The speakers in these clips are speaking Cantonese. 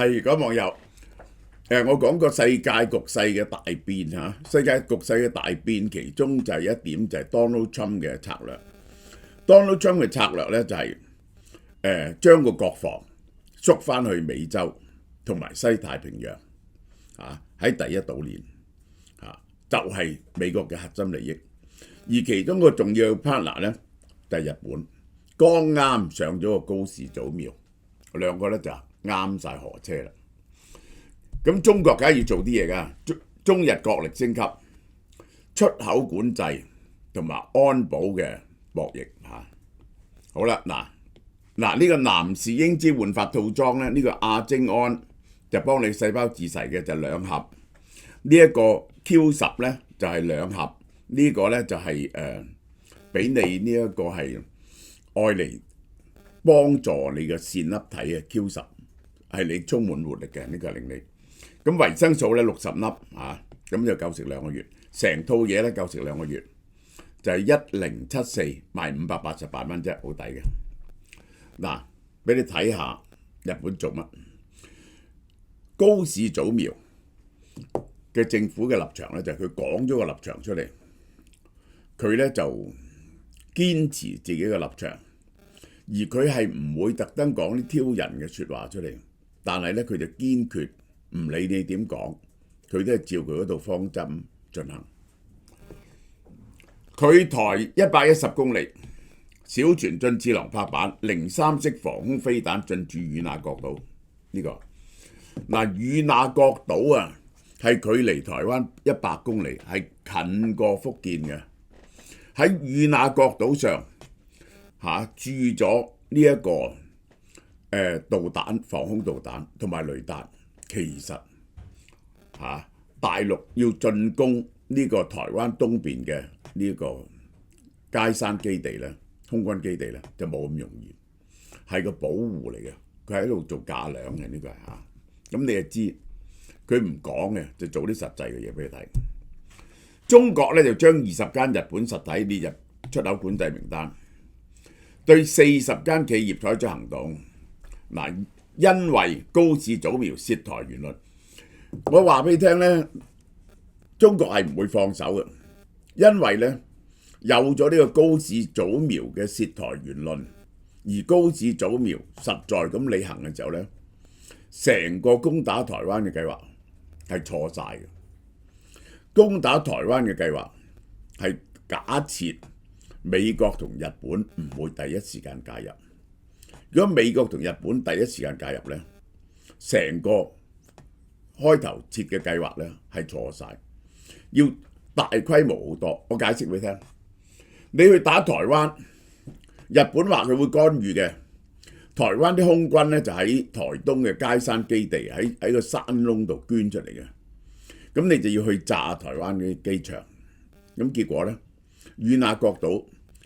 係嗰網友，我講個世界局勢嘅大變嚇，世界局勢嘅大變，其中就係一點就係 Donald Trump 嘅策略。Donald Trump 嘅策略咧就係將個國防縮翻去美洲同埋西太平洋喺第一島鏈就係美國嘅核心利益。而其中個重要 partner 咧就係日本，剛啱上咗個高市早苗，兩個咧就啱晒河車啦。咁中國梗係要做啲嘢㗎，中日國力升級，出口管制同埋安保嘅博弈嚇。好啦，嗱呢個男士英姿煥發套裝咧，呢個亞精安就幫你細胞自噬嘅就2盒，呢一個 Q10咧就係2盒，呢個咧就係俾你呢一個係愛嚟幫助你嘅線粒體嘅 Q10，係你充滿活力嘅，呢個係令你。咁維生素咧60粒咁就夠食2個月，成套嘢咧夠食2個月，就係1074賣588蚊啫，好抵嘅。嗱，俾你睇下日本做乜？高市早苗嘅政府嘅立場咧，就係佢講咗個立場出嚟，佢咧就堅持自己嘅立場，而佢係唔會特登講啲挑人嘅説話出嚟，但係咧佢就堅決唔理你點講，佢都係照佢嗰套方針進行。佢台110公里，小泉進次郎拍板，03式防空飛彈進駐與那國島。呢個與那國島係距離台灣100公里，係近過福建嘅。喺與那國島上駐咗呢一個導彈、防空導彈同埋雷達。其實大陸要進攻呢個台灣東邊嘅呢個佳山基地咧，空軍基地咧就冇咁容易，係個保護嚟嘅。佢喺度做架樑嘅，呢個係咁你就知佢唔講嘅，就做啲實際嘅嘢俾你睇。中國咧就將20間日本實體列入出口管制名單，對40間企業採取行動。因為高市早苗涉台言論，我話俾你聽咧，中國係唔會放手嘅，因為咧有咗呢個高市早苗嘅涉台言論，而高市早苗實在咁履行嘅時候咧，成個攻打台灣嘅計劃係錯晒嘅。攻打台灣嘅計劃係假設美國同日本唔會第一時間介入。如果美國同日本第一時間介入咧，成個開頭設嘅計劃咧係錯晒，要大規模好多。我解釋俾你聽，你去打台灣，日本話佢會干預嘅，台灣啲空軍咧就喺台東嘅佳山基地喺個山窿度捐出嚟嘅，咁你就要去炸台灣嘅機場，咁結果咧，與那國島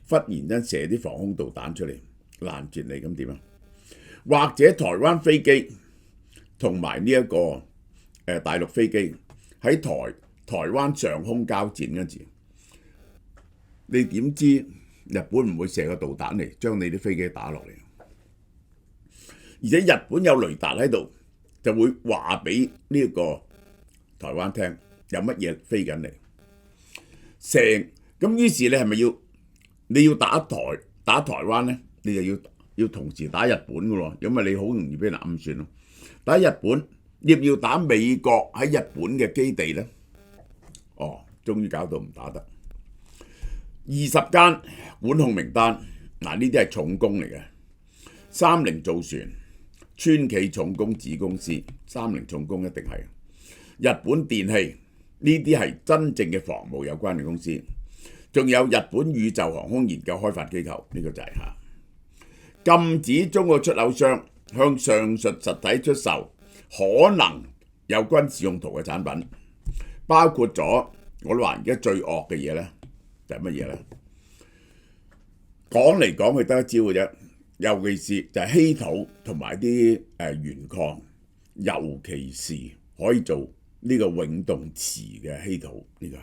忽然間射啲防空導彈出嚟。攔截你咁點啊？或者台灣飛機同埋呢一個大陸飛機喺台灣上空交戰嗰時，你點知日本唔會射個導彈嚟將你啲飛機打落嚟？而且日本有雷達喺度，就會話俾呢一個台灣聽有乜嘢飛緊嚟。咁於是你係咪你要打台灣咧？你就要同時打日本嘅喎，因為你好容易俾人暗算咯。打日本，要打美國喺日本嘅基地咧？終於搞到唔打得。20間管控名單，呢啲係重工嚟嘅。三菱造船、川崎重工子公司，三菱重工一定係。日本電器，呢啲係真正嘅防務有關嘅公司。仲有日本宇宙航空研究開發機構，呢個就係禁止中國出口商向上述實體出售可能有軍事用途嘅產品，包括咗我都話而家最惡嘅嘢咧，就係乜嘢咧？講嚟講去得一招嘅啫，尤其是就係稀土同埋啲鉛礦，尤其是可以做呢個永動瓷嘅稀土，呢個係。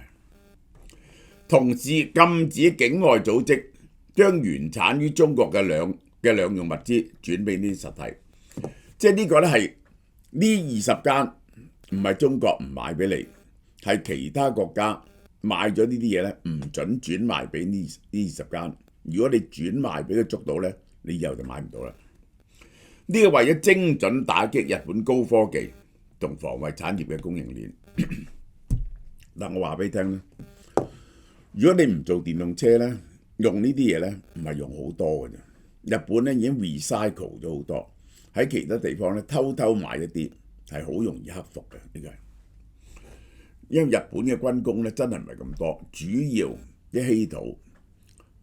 同時禁止境外組織將原產於中國嘅兩用物資轉俾呢啲實體，即係呢個咧係呢20間唔係中國唔賣俾你，係其他國家買咗呢啲嘢咧，唔準轉賣俾呢20間。如果你轉賣俾佢捉到咧，你以後就買唔到啦。呢個為咗精準打擊日本高科技同防衛產業嘅供應鏈。嗱，我話俾你聽咧，如果你唔做電動車咧，用呢啲嘢咧，唔係用好多嘅啫。日本咧已經 recycle 咗好多，喺其他地方咧偷偷買一啲係好容易克服嘅。呢個係因為日本嘅軍工咧真係唔係咁多，主要啲稀土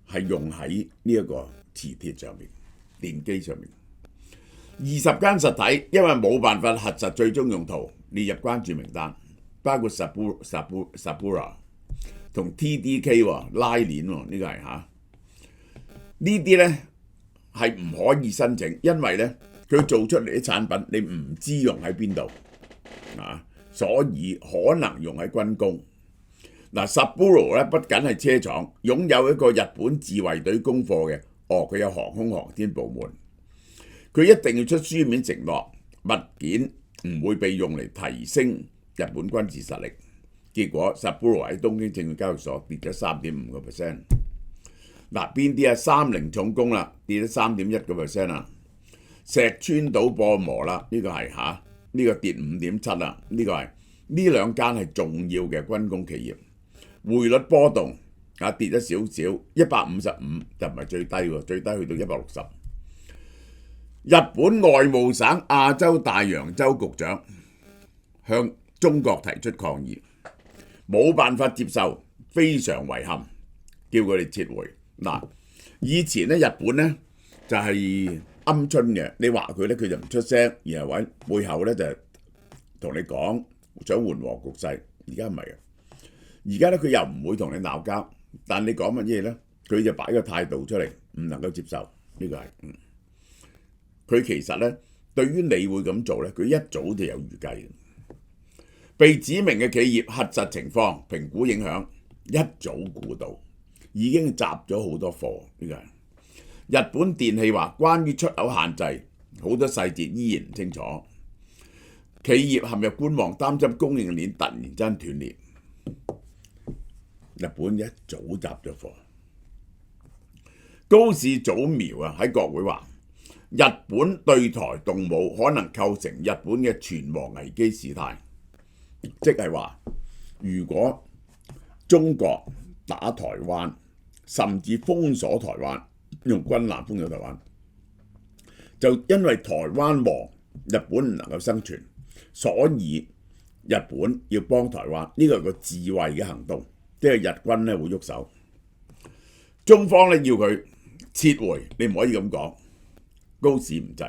係用喺呢一個磁鐵上面、電機上面。20間實體因為冇辦法核實最終用途，列入關注名單，包括 Sabura 同 TDK 拉鏈呢個係呢啲咧係唔可以申請，因為咧佢做出嚟啲產品你唔知用喺邊度所以可能用喺軍工。Saburo 咧不僅係車廠，擁有一個日本自衛隊供貨嘅，佢有航空航天部門，佢一定要出書面承諾，物件唔會被用嚟提升日本軍事實力。結果 Saburo 喺東京證券交易所跌咗 3.5%。邊啲三菱重工啦，跌咗 3.1% 啦。石川島播磨啦，呢個係呢個跌 5.7 啦。呢個係呢兩間係重要嘅軍工企業。匯率波動跌咗少少，155就唔係最低喎，最低去到160。日本外務省亞洲大洋洲局長向中國提出抗議，冇辦法接受，非常遺憾，叫佢哋撤回。以前咧日本咧就係鵪鶉嘅，你話佢咧佢就唔出聲，然後喺背後咧就同你講想緩和局勢。而家唔係嘅，而家咧佢又唔會同你鬧交，但你講乜嘢咧，佢就擺個態度出嚟，唔能夠接受。呢個係佢其實咧對於你會咁做咧，佢一早就有預計。被指明嘅企業核實情況、評估影響，一早估到，已經集咗好多貨。呢個係日本電器話，關於出口限制好多細節依然唔清楚，企業陷入觀望，擔心供應鏈突然間斷裂。日本一早集咗貨。高市早苗喺國會話，日本對台動武可能構成日本嘅存亡危機事態，即係話如果中國打台灣，甚至封鎖台灣，用軍艦封鎖台灣，就因為台灣亡，日本唔能夠生存，所以日本要幫台灣，呢個係個自衛嘅行動，即係日軍咧會喐手，中方咧要佢撤回，你唔可以咁講，高市唔制。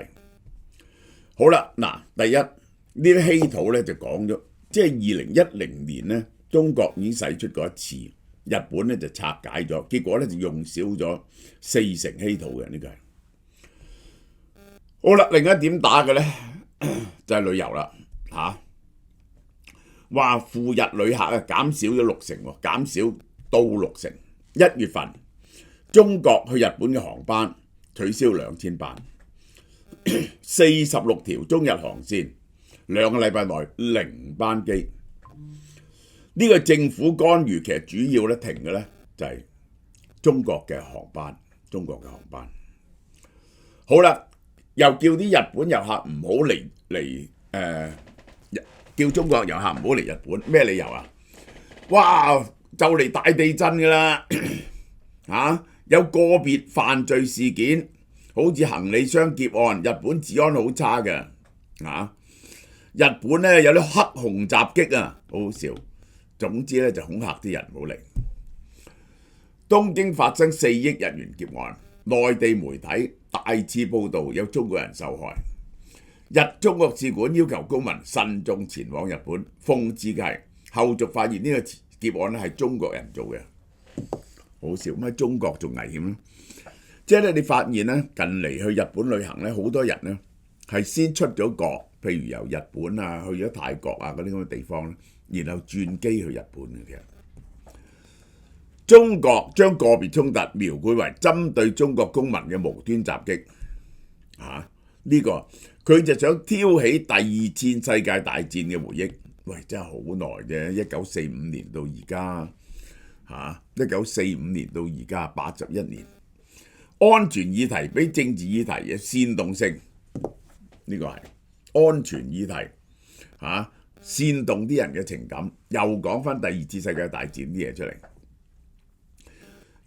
好啦，第一呢啲稀土咧就講咗，即係2010年咧，中國已經使出過一次，日本咧就拆解咗，結果咧就用少咗40%稀土嘅。呢個係好啦。另一點打嘅咧就係旅遊啦，話赴日旅客減少咗60%，減少到60%。1月份中國去日本嘅航班取消2000班，46條中日航線2個禮拜內0班機。呢個政府干預其實主要咧停嘅咧就係中國嘅航班，好啦，又叫啲日本遊客唔好嚟叫中國遊客唔好嚟日本，咩理由啊？哇，就嚟大地震㗎啦有個別犯罪事件，好似行李箱劫案，日本治安好差嘅日本咧有啲黑熊襲擊好好笑。總之咧就恐嚇啲人唔好嚟。東京發生4億日元劫案，內地媒體大肆報導有中國人受害。日中國使館要求公民慎重前往日本，諷刺嘅係後續發現呢個劫案咧係中國人做嘅，好笑。咁喺中國仲危險咧，即係咧你發現咧近嚟去日本旅行咧，好多人咧係先出咗國，譬如由日本去咗泰國嗰啲咁嘅地方咧，然後轉機去日本嘅。中國將個別衝突描繪為針對中國公民嘅無端襲擊，呢個佢就想挑起第二次世界大戰嘅回憶。喂，真係好耐啫，1945年到而家1945年到而家81年。安全議題比政治議題嘅煽動性，呢個係安全議題煽動啲人嘅情感，又講翻第二次世界大戰啲嘢出嚟。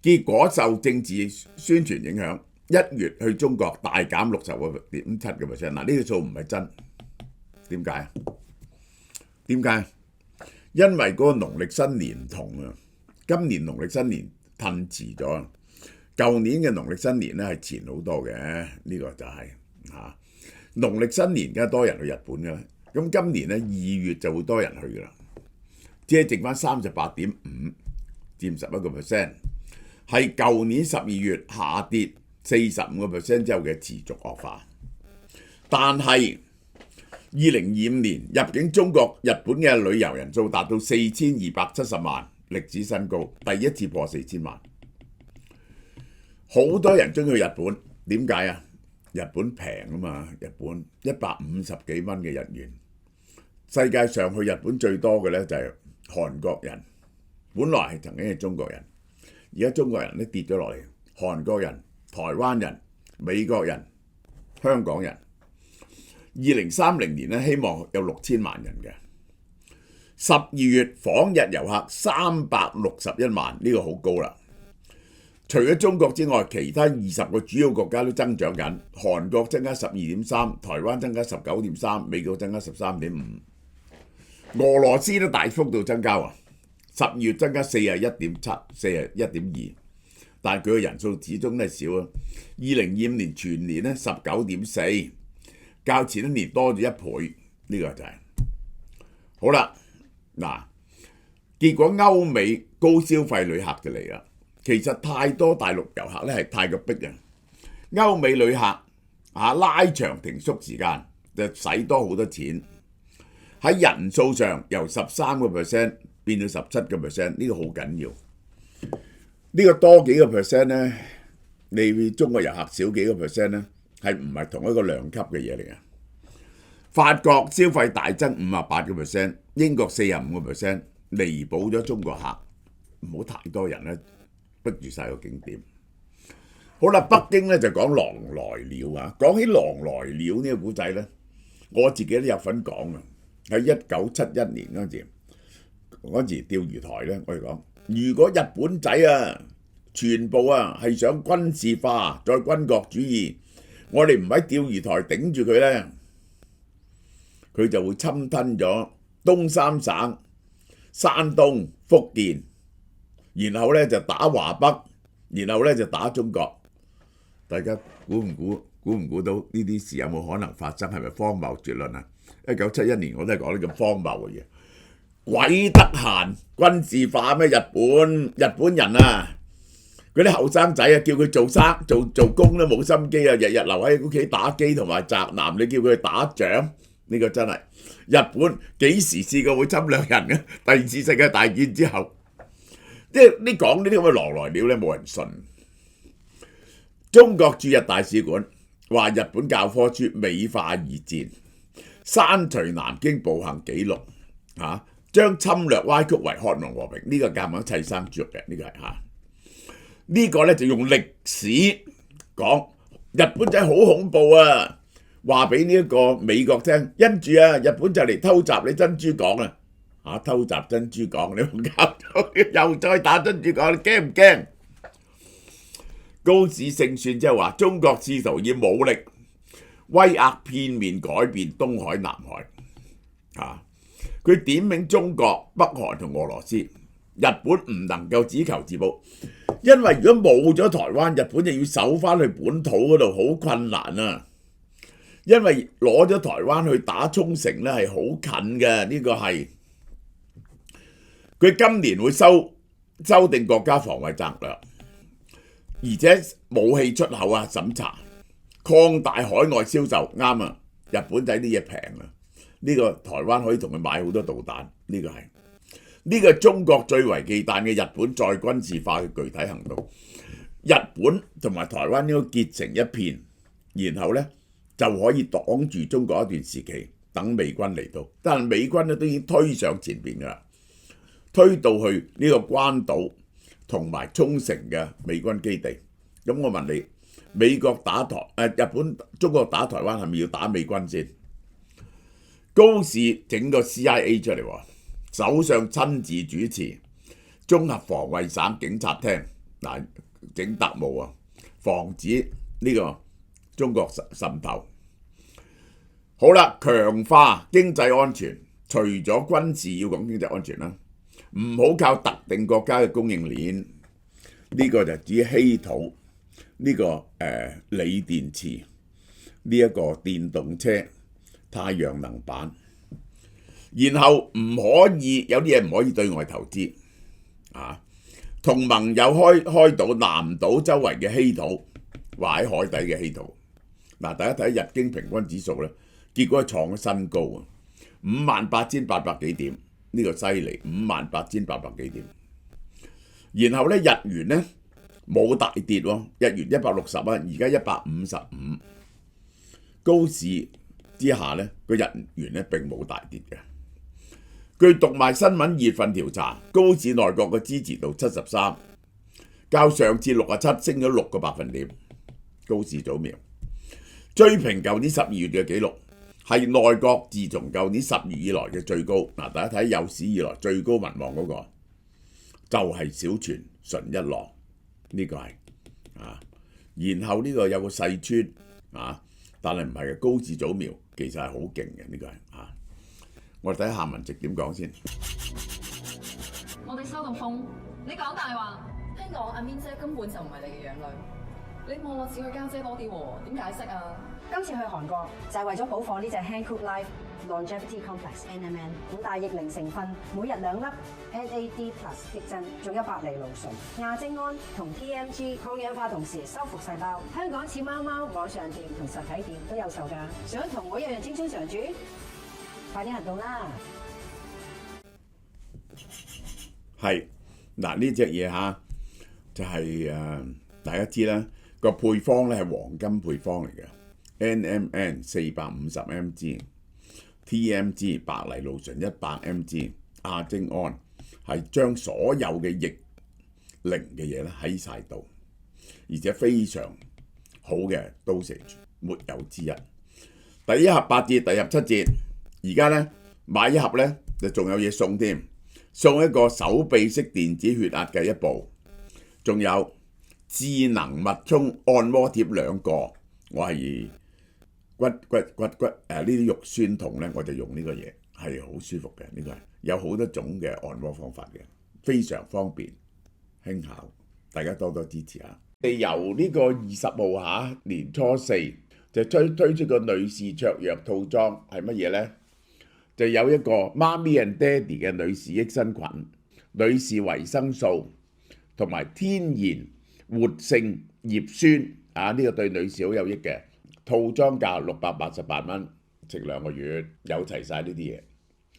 結果受政治宣傳影響，1月去中國大減60.7%。嗱，呢個數唔係真，點解？因為嗰個農曆新年唔同啊，今年農曆新年褪遲咗，舊年嘅農曆新年咧係前好多嘅，呢個就係農曆新年梗係多人去日本㗎啦。咁今年咧2月就會多人去㗎啦，即係剩翻38.5%，佔11%，係舊年12月下跌45%之後嘅持續惡化。但係2025年入境中國日本嘅旅遊人數達到4270萬，歷史新高，第一次破4000萬。好多人中意去日本，點解啊？日本平啊嘛，日本150幾蚊嘅日元。世界上去日本最多嘅咧就係韓國人，本來係曾經係中國人，而家中國人咧跌咗落嚟，韓國人、台灣人、美國人、香港人。2030年咧希望有6000萬人嘅。12月訪日遊客361萬，呢個好高啦。除咗中國之外，其他20個主要國家都增長緊，韓國增加12.3%，台灣增加19.3%，美國增加13.5%，俄羅斯都大幅度增加喎，12月增加41.7%、41.2%，但係佢嘅人數始終都係少啊。2025年全年咧19.4%，較前一年多咗1倍，呢個就係好啦。嗱，結果歐美高消費旅客就嚟啦。其實太多大陸遊客咧係太過逼啊！歐美旅客拉長停宿時間就使多好多錢，喺人數上由13% 變到17%，呢個好緊要。呢個多幾個 percent 咧，你中國遊客少幾個 percent 咧，係唔係同一個量級嘅嘢嚟嘅？法國消費大增58%，英國45%，彌補咗中國客，唔好太多人咧。逼住晒個景點。好啦，北京咧就講狼來了啊！講起狼來了呢個古仔咧，我自己都有份講啊。喺1971年嗰陣時釣魚台咧，我哋講，如果日本仔全部係想軍事化再軍國主義，我哋唔喺釣魚台頂住佢咧，佢就會侵吞咗東三省、山東、福建。然後咧就打華北，然後咧就打中國。大家估唔估到呢啲事有冇可能發生？係咪荒謬絕倫啊？1971年我都係講啲咁荒謬嘅嘢。鬼得閒軍事化咩？日本人嗰啲後生仔叫佢做工都冇心機啊！日日留喺屋企打機同埋宅男，你叫佢去打仗，呢個真係日本幾時試過會侵略人嘅？第二次世界大戰之後。即係你講呢啲咁嘅狼來了咧，冇人信。中國駐日大使館話日本教科書美化二戰，刪除南京暴行記錄，將侵略歪曲為渴望和平，呢個夾硬砌生豬肉嘅，呢個係呢個咧就用歷史講日本仔好恐怖啊！話俾呢一個美國聽，因住日本就嚟偷襲你珍珠港啊！偷襲珍珠港，你冇搞錯，又再打珍珠港，你驚唔驚？高市勝算即係話中國試圖以武力威壓片面改變東海、南海。佢點名中國、北韓同俄羅斯，日本唔能夠只求自保，因為如果冇咗台灣，日本就要守翻去本土嗰度，好困難啊！因為攞咗台灣去打沖繩咧係好近嘅，呢個係。佢今年會修訂國家防衛策略，而且武器出口審查，擴大海外銷售，啱啊！日本仔啲嘢平啊，呢個台灣可以同佢買好多導彈，呢個係中國最為忌憚嘅日本再軍事化嘅具體行動。日本同埋台灣應該結成一片，然後咧就可以擋住中國一段時期，等美軍嚟到。但係美軍咧都已經推上前邊㗎啦，推到去呢個關島同埋沖繩嘅美軍基地。咁我問你，美國打日本、中國打台灣係咪要打美軍先？高市整個 CIA 出嚟喎，首相親自主持，綜合防衛省警察廳嗱整特務啊，防止呢個中國滲透。好啦，強化經濟安全，除咗軍事要講經濟安全啦，唔好靠特定國家嘅供應鏈。呢個就指稀土、呢個鋰電池、呢一個電動車、太陽能板，然後唔可以有啲嘢唔可以對外投資啊。同盟友開島南島周圍嘅稀土，話喺海底嘅稀土。嗱，大家睇日經平均指數咧，結果係創咗新高啊，58,800幾點，呢個犀利，58,800幾點。然後咧日元咧冇大跌喎，日元160啊，而家155。高市之下咧個日元咧並冇大跌嘅。據讀賣新聞2月份調查，高市內閣嘅支持度73，較上次67升咗6個百分點。高市早苗追平舊年12月嘅紀錄，係內閣自從舊年10月以來嘅最高。嗱，大家睇有史以來最高民望嗰個就係小泉純一郎，呢個係啊。然後呢個有個細川啊，但係唔係嘅，高市早苗其實係好勁嘅，呢個係啊。我哋睇下夏文汐點講先。我哋收到風，你講大話。聽講阿 Min 姐根本就唔係你嘅養女，你望我似佢家姐多啲喎，點解釋啊？今次去韓國就係為咗補貨呢隻 Hankook Life Longevity Complex NMN 5大逆齡成分，每日2粒 NAD+ 益珍，仲有白藜蘆醇、亞精胺同 TMG 抗氧化，同時修復細胞。香港似貓貓網上店同實體店都有售㗎。想同我一樣青春常駐？快啲行動啦！係嗱，呢隻嘢嚇就係大家知啦，個配方咧係黃金配方嚟嘅 ，NMN 450mg，TMG 白藜蘆醇100mg，亞精胺係將所有嘅逆齡嘅嘢咧喺晒度，而且非常好嘅 dosage，沒有之一。第一盒8折，第二盒7折。而家咧買一盒咧就仲有嘢送添，送一個手臂式電子血壓計1部，仲有智能脈衝按摩貼2個。我係骨呢啲肉酸痛咧，我就用呢個嘢係好舒服嘅。呢個係有好多種嘅按摩方法嘅，非常方便輕巧，大家多多支持下。你由呢個20號年初4就推出個女士芍藥套裝，係乜嘢呢？就有一個媽咪 and Daddy 嘅女士益生菌、女士維生素同埋天然活性葉酸啊！呢個對女士好有益嘅套裝，價688蚊，食2個月，有齊晒呢啲嘢。